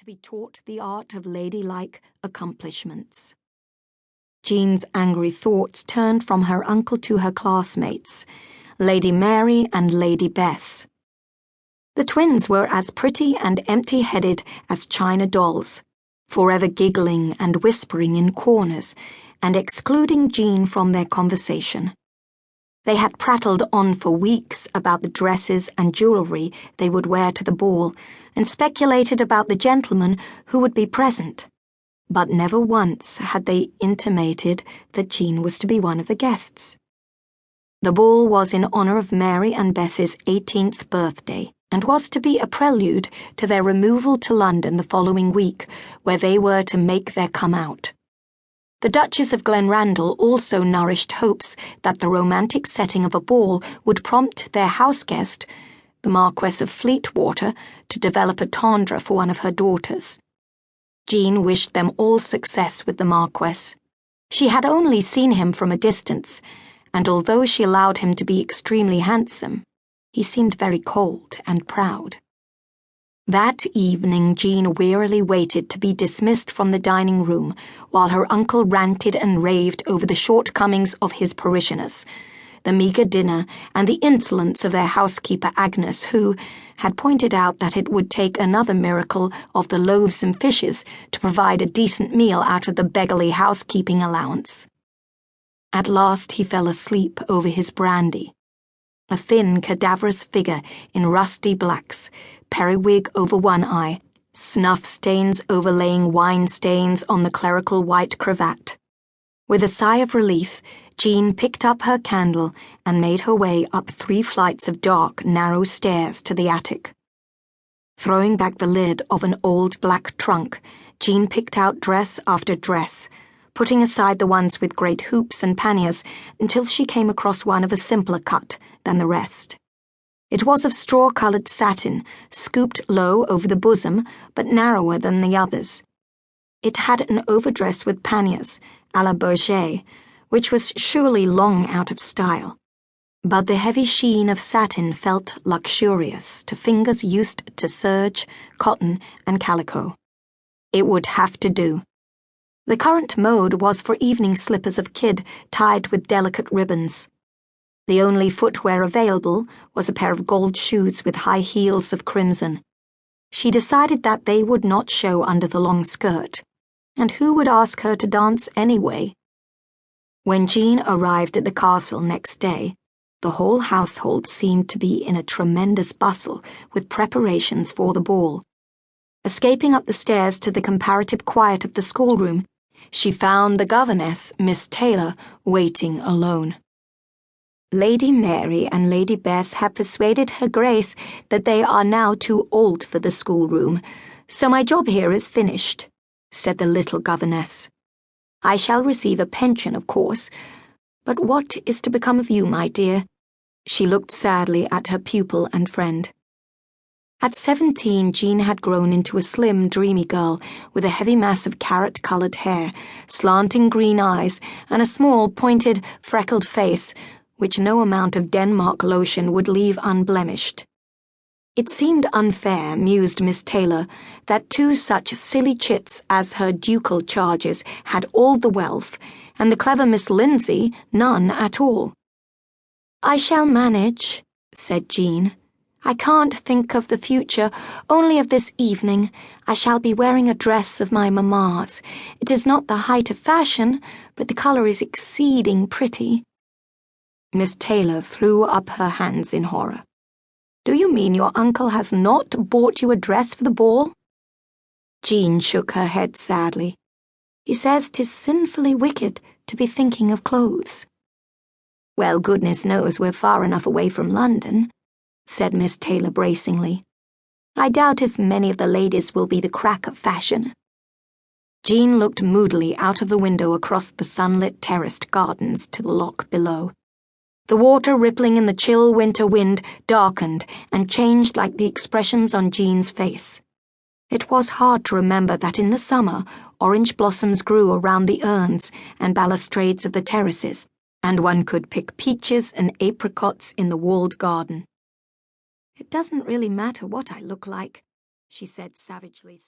to be taught the art of ladylike accomplishments. Jean's angry thoughts turned from her uncle to her classmates, Lady Mary and Lady Bess. The twins were as pretty and empty-headed as china dolls, forever giggling and whispering in corners and excluding Jean from their conversation. They had prattled on for weeks about the dresses and jewellery they would wear to the ball and speculated about the gentlemen who would be present, but never once had they intimated that Jean was to be one of the guests. The ball was in honour of Mary and Bess's 18th birthday and was to be a prelude to their removal to London the following week, where they were to make their come out. The Duchess of Glenrandle also nourished hopes that the romantic setting of a ball would prompt their house guest, the Marquess of Fleetwater, to develop a tendre for one of her daughters. Jean wished them all success with the Marquess. She had only seen him from a distance, and although she allowed him to be extremely handsome, he seemed very cold and proud. That evening Jean wearily waited to be dismissed from the dining room while her uncle ranted and raved over the shortcomings of his parishioners, the meagre dinner and the insolence of their housekeeper Agnes, who had pointed out that it would take another miracle of the loaves and fishes to provide a decent meal out of the beggarly housekeeping allowance. At last he fell asleep over his brandy. A thin, cadaverous figure in rusty blacks, periwig over one eye, snuff stains overlaying wine stains on the clerical white cravat. With a sigh of relief, Jean picked up her candle and made her way up 3 flights of dark, narrow stairs to the attic. Throwing back the lid of an old black trunk, Jean picked out dress after dress, putting aside the ones with great hoops and panniers until she came across one of a simpler cut than the rest. It was of straw-coloured satin, scooped low over the bosom, but narrower than the others. It had an overdress with panniers, à la Berger, which was surely long out of style. But the heavy sheen of satin felt luxurious to fingers used to serge, cotton, and calico. It would have to do. The current mode was for evening slippers of kid tied with delicate ribbons. The only footwear available was a pair of gold shoes with high heels of crimson. She decided that they would not show under the long skirt, and who would ask her to dance anyway? When Jean arrived at the castle next day, the whole household seemed to be in a tremendous bustle with preparations for the ball. Escaping up the stairs to the comparative quiet of the schoolroom, she found the governess, Miss Taylor, waiting alone. Lady Mary and Lady Bess have persuaded Her Grace that they are now too old for the schoolroom, so my job here is finished, said the little governess. I shall receive a pension, of course, but what is to become of you, my dear? She looked sadly at her pupil and friend. At 17, Jean had grown into a slim, dreamy girl with a heavy mass of carrot-coloured hair, slanting green eyes, and a small, pointed, freckled face, which no amount of Denmark lotion would leave unblemished. It seemed unfair, mused Miss Taylor, that 2 such silly chits as her ducal charges had all the wealth, and the clever Miss Lindsay none at all. I shall manage, said Jean. I can't think of the future, only of this evening. I shall be wearing a dress of my mamma's. It is not the height of fashion, but the colour is exceeding pretty. Miss Taylor threw up her hands in horror. Do you mean your uncle has not bought you a dress for the ball? Jean shook her head sadly. He says 'tis sinfully wicked to be thinking of clothes. Well, goodness knows we're far enough away from London, said Miss Taylor bracingly. I doubt if many of the ladies will be the crack of fashion. Jean looked moodily out of the window across the sunlit terraced gardens to the loch below. The water rippling in the chill winter wind darkened and changed like the expressions on Jean's face. It was hard to remember that in the summer orange blossoms grew around the urns and balustrades of the terraces, and one could pick peaches and apricots in the walled garden. It doesn't really matter what I look like, she said savagely.